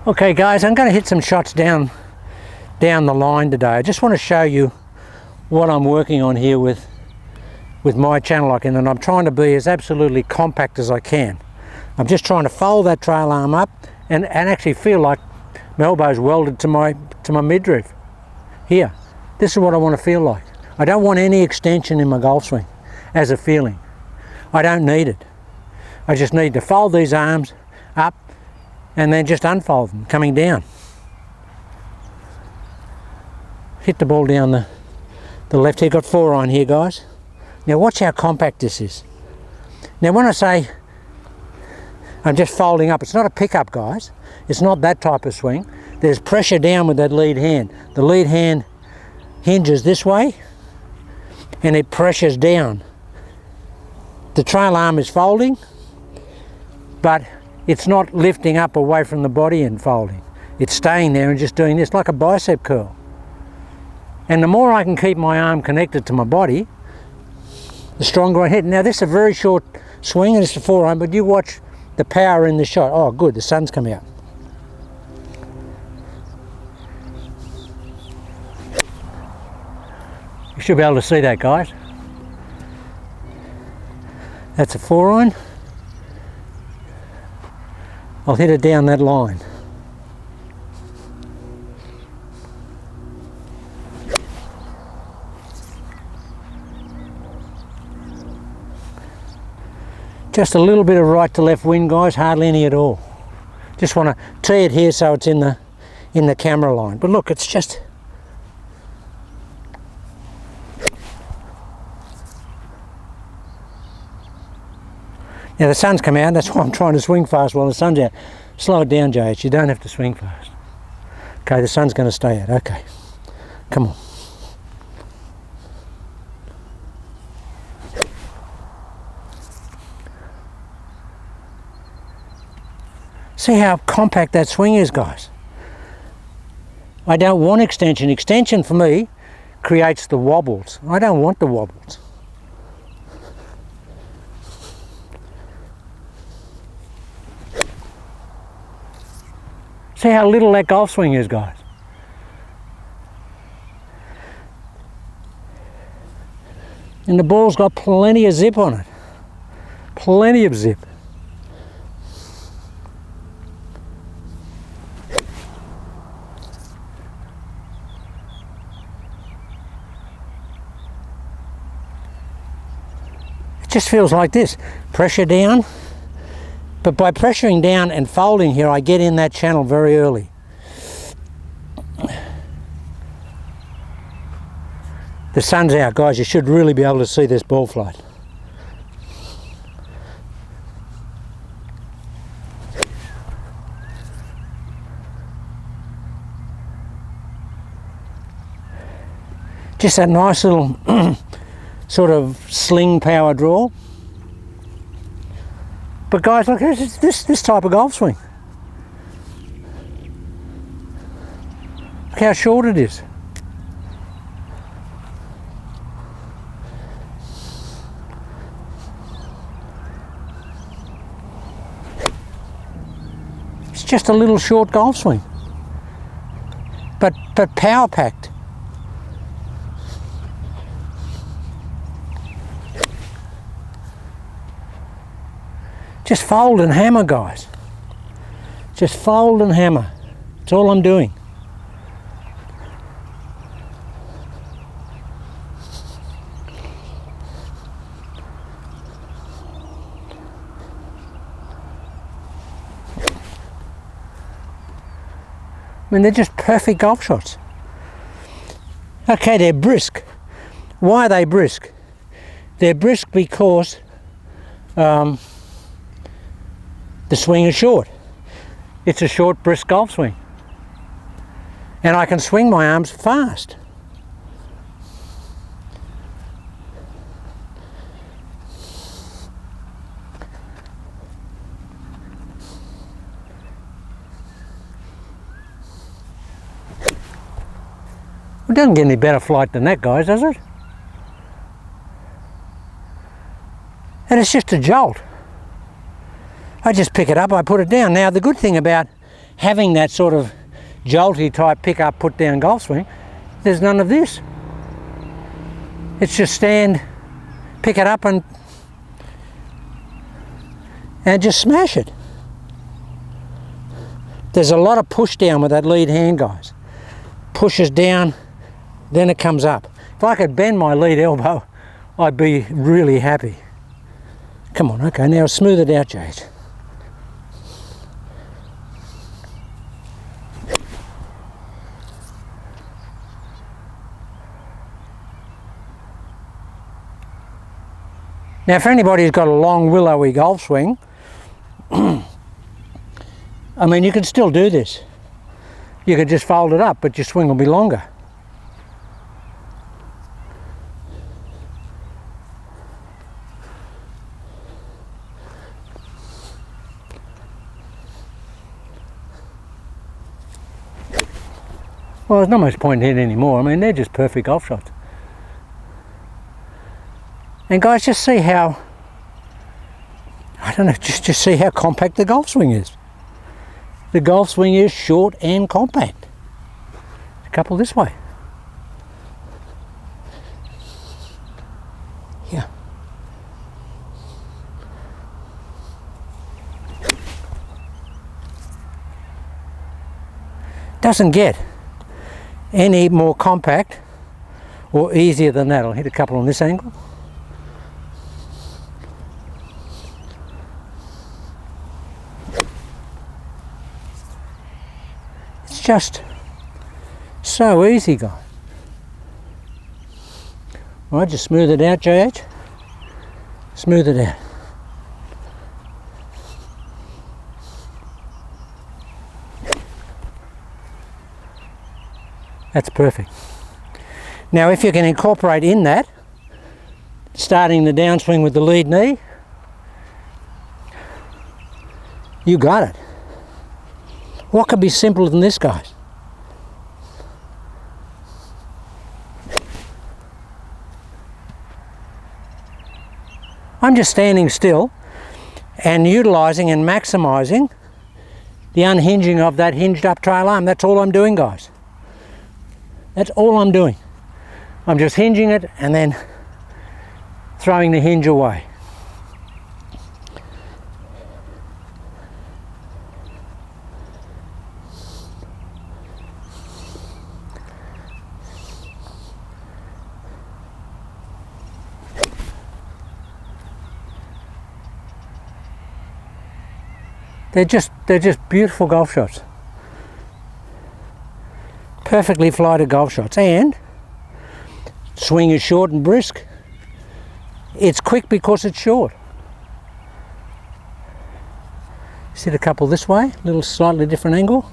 Okay guys, I'm going to hit some shots down the line today. I just want to show you what I'm working on here with my channel locking, and I'm trying to be as absolutely compact as I can. I'm just trying to fold that trail arm up and actually feel like my elbow's welded to my midriff. Here, this is what I want to feel like. I don't want any extension in my golf swing as a feeling. I don't need it. I just need to fold these arms up and then just unfold them, coming down. Hit the ball down the left here. Got 4 iron here, guys. Now watch how compact this is. Now when I say I'm just folding up, it's not a pickup, guys. It's not that type of swing. There's pressure down with that lead hand. The lead hand hinges this way and it pressures down. The trail arm is folding, but it's not lifting up away from the body and folding. It's staying there and just doing this like a bicep curl. And the more I can keep my arm connected to my body, the stronger I hit. Now this is a very short swing and it's a 4 iron, but you watch the power in the shot. Oh good, the sun's come out. You should be able to see that, guys. That's a 4 iron. I'll hit it down that line. Just a little bit of right to left wind, guys, hardly any at all. Just want to tee it here so it's in the camera line. But look, it's just now the sun's come out, that's why I'm trying to swing fast while the sun's out. Slow it down, JH, you don't have to swing fast. Okay, the sun's going to stay out, okay. Come on. See how compact that swing is, guys. I don't want extension. Extension for me creates the wobbles. I don't want the wobbles. See how little that golf swing is, guys. And the ball's got plenty of zip on it. Plenty of zip. It just feels like this. Pressure down. But by pressuring down and folding here, I get in that channel very early. The sun's out, guys. You should really be able to see this ball flight. Just that nice little sort of sling power draw. But guys, look, this type of golf swing. Look how short it is. It's just a little short golf swing, but power packed. Just fold and hammer, guys. Just fold and hammer. That's all I'm doing. I mean, they're just perfect golf shots. Okay, they're brisk. Why are they brisk? They're brisk because the swing is short. It's a short, brisk golf swing. And I can swing my arms fast. It doesn't get any better flight than that, guys, does it? And it's just a jolt. I just pick it up, I put it down. Now the good thing about having that sort of jolty type pick up, put down golf swing, there's none of this. It's just stand, pick it up and just smash it. There's a lot of push down with that lead hand, guys. Pushes down, then it comes up. If I could bend my lead elbow, I'd be really happy. Come on, okay, now smooth it out, Jade. Now, for anybody who's got a long willowy golf swing, I mean, you can still do this. You could just fold it up, but your swing will be longer. Well, there's not much point in it anymore. I mean, they're just perfect golf shots. And guys, just see how, I don't know, just see how compact the golf swing is. The golf swing is short and compact. A couple this way. Yeah. Doesn't get any more compact or easier than that. I'll hit a couple on this angle. Just so easy, guys. Right, just smooth it out, JH. Smooth it out. That's perfect. Now, if you can incorporate in that, starting the downswing with the lead knee, you got it. What could be simpler than this, guys? I'm just standing still and utilising and maximising the unhinging of that hinged up trail arm. That's all I'm doing, guys. That's all I'm doing. I'm just hinging it and then throwing the hinge away. They're just beautiful golf shots. Perfectly flighted golf shots. And swing is short and brisk. It's quick because it's short. Sit a couple this way, a little slightly different angle.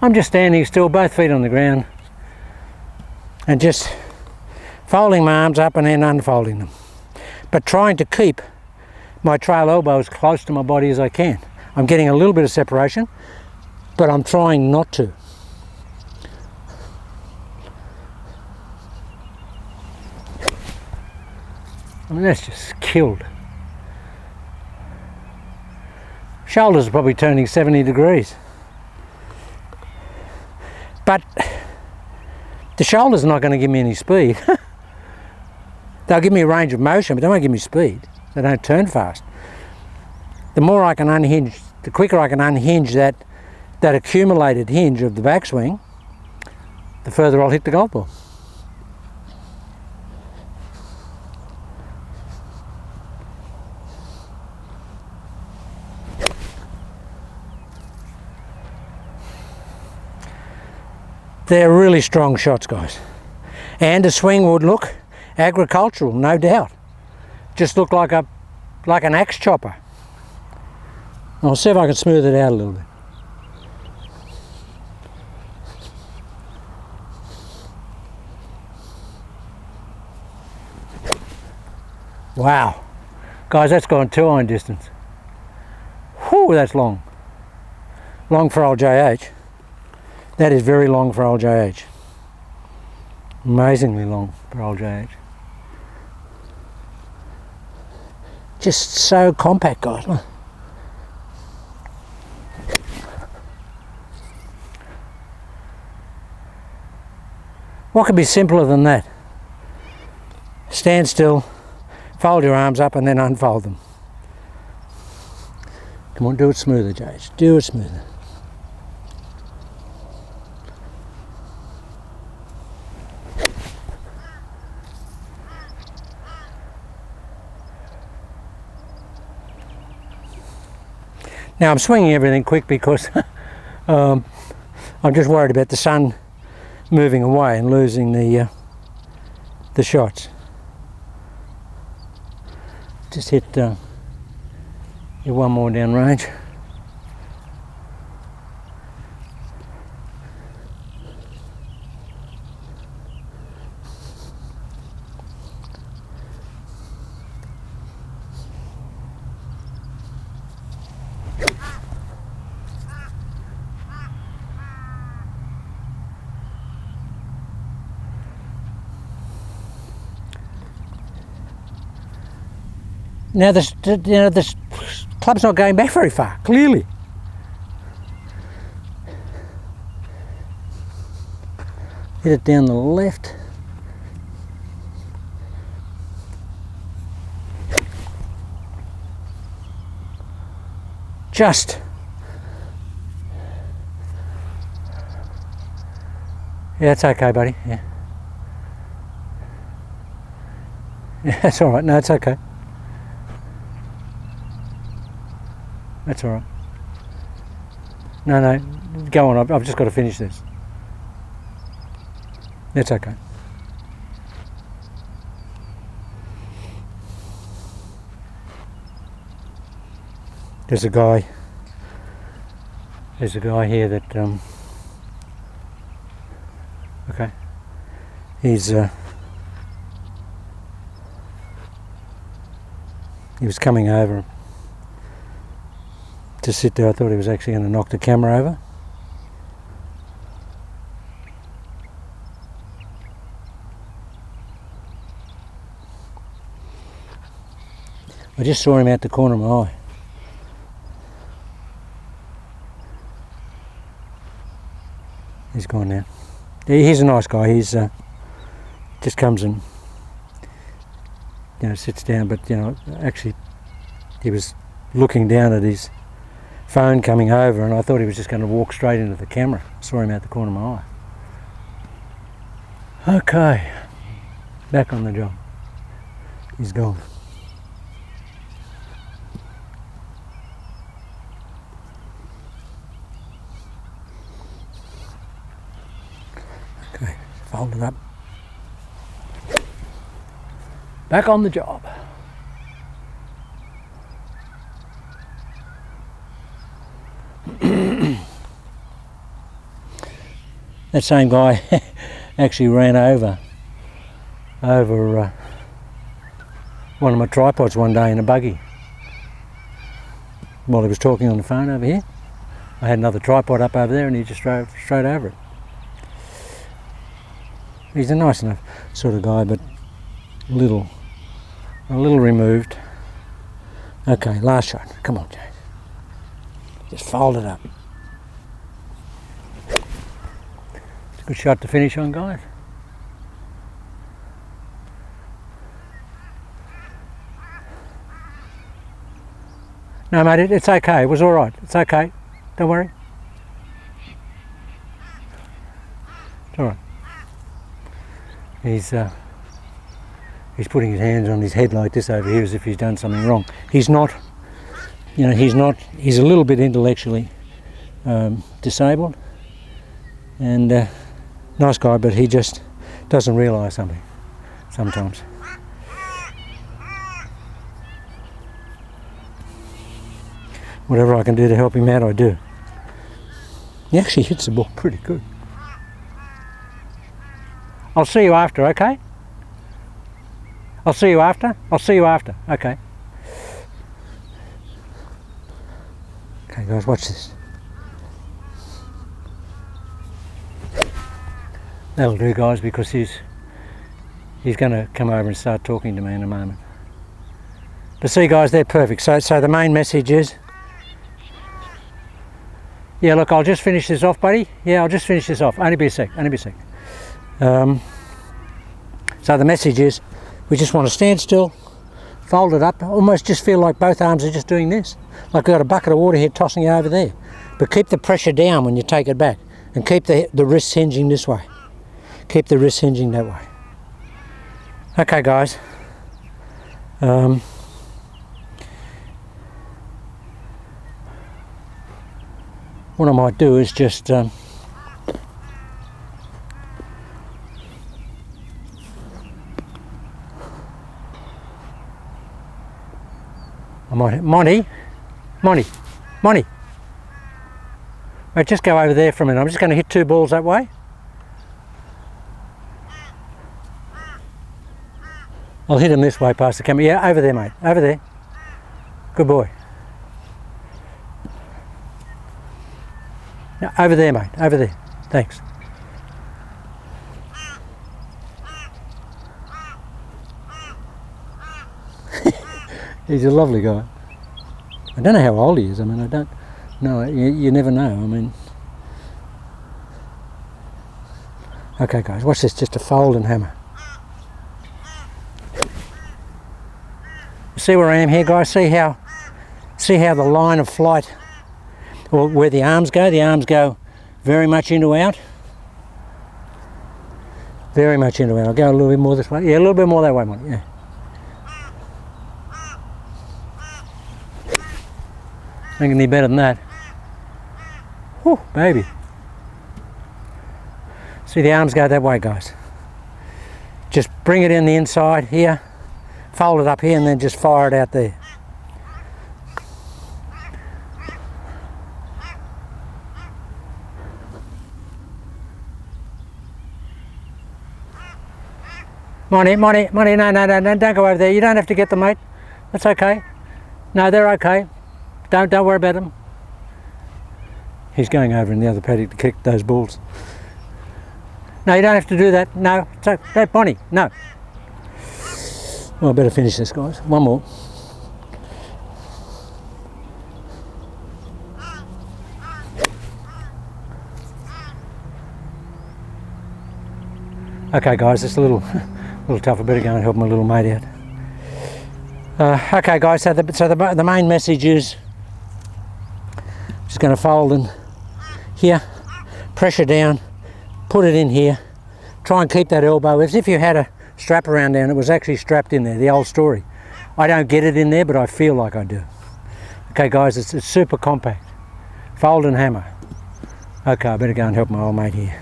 I'm just standing still, both feet on the ground, and just folding my arms up and then unfolding them, but trying to keep my trail elbow as close to my body as I can. I'm getting a little bit of separation, but I'm trying not to. I mean, that's just killed. Shoulders are probably turning 70 degrees, but the shoulders are not going to give me any speed. They'll give me a range of motion, but they won't give me speed. They don't turn fast. The more I can unhinge, the quicker I can unhinge that accumulated hinge of the backswing, the further I'll hit the golf ball. They're really strong shots, guys. And the swing would look agricultural, no doubt. Just look like an axe chopper. I'll see if I can smooth it out a little bit. Wow. Guys, that's gone 2-iron distance. Whew, that's long. Long for old JH. That is very long for old JH. Amazingly long for old JH. Just so compact, guys. Look. What could be simpler than that? Stand still, fold your arms up and then unfold them. Come on, do it smoother, Jage. Do it smoother. Now I'm swinging everything quick because I'm just worried about the sun moving away and losing the shots. Just hit one more down range. Now this club's not going back very far, clearly. Hit it down the left. Just. Yeah, it's okay, buddy. Yeah. Yeah, that's all right. No, it's okay. That's all right. No, go on. I've just got to finish this. That's okay. There's a guy here that okay. He was coming over to sit there. I thought he was actually going to knock the camera over. I just saw him out the corner of my eye. He's gone now. He's a nice guy. He's just comes and sits down, but actually he was looking down at his phone coming over, and I thought he was just going to walk straight into the camera. Saw him out the corner of my eye. Okay, back on the job. He's gone. Okay, fold it up. Back on the job. That same guy actually ran over one of my tripods one day in a buggy while he was talking on the phone over here. I had another tripod up over there and he just drove straight over it. He's a nice enough sort of guy, but a little removed. Okay, last shot. Come on, James. Just fold it up. It's a good shot to finish on, guys. No, mate, it's okay. It was all right. It's okay. Don't worry. It's all right. He's putting his hands on his head like this over here as if he's done something wrong. He's not. He's a little bit intellectually disabled, and nice guy, but he just doesn't realise something sometimes. Whatever I can do to help him out, I do. He actually hits the ball pretty good. I'll see you after, okay? I'll see you after. Okay. Okay, guys, watch this. That'll do, guys, because he's going to come over and start talking to me in a moment. But see guys, they're perfect. So the main message is, yeah, look, I'll just finish this off, buddy. Yeah, I'll just finish this off. Only be a sec. So the message is, we just want to stand still, fold it up, almost just feel like both arms are just doing this. Like we've got a bucket of water here tossing it over there. But keep the pressure down when you take it back, and keep the wrists hinging this way. Keep the wrists hinging that way. Okay guys. What I might do is just I might, Monty, mate, just go over there for a minute. I'm just going to hit 2 balls that way. I'll hit them this way past the camera. Yeah, over there, mate, over there. Good boy. No, over there, mate, over there. Thanks. He's a lovely guy. I don't know how old he is. I mean, I don't know. You never know. I mean, okay, guys, watch this. Just a fold and hammer. You see where I am here, guys? See how the line of flight, or where the arms go? The arms go very much into out. Very much into out. I'll go a little bit more this way. Yeah, a little bit more that way, Monty. Yeah. Ain't any better than that. Whew, baby. See, the arms go that way, guys. Just bring it in the inside here, fold it up here, and then just fire it out there. Monty, no, don't go over there. You don't have to get them, mate. That's okay. No, they're okay. Don't worry about them. He's going over in the other paddock to kick those balls. No, you don't have to do that. No, it's okay. Bonnie, no. Well, I better finish this, guys. One more. Okay, guys, it's a little tough. I better go and help my little mate out. Okay, guys. So the main message is, just going to fold in here, pressure down, put it in here, try and keep that elbow as if you had a strap around there and it was actually strapped in there, the old story. I don't get it in there, but I feel like I do. Okay guys, it's super compact. Fold and hammer. Okay, I better go and help my old mate here.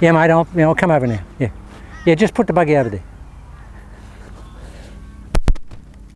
Yeah mate, I'll come over now. Yeah, just put the buggy over there.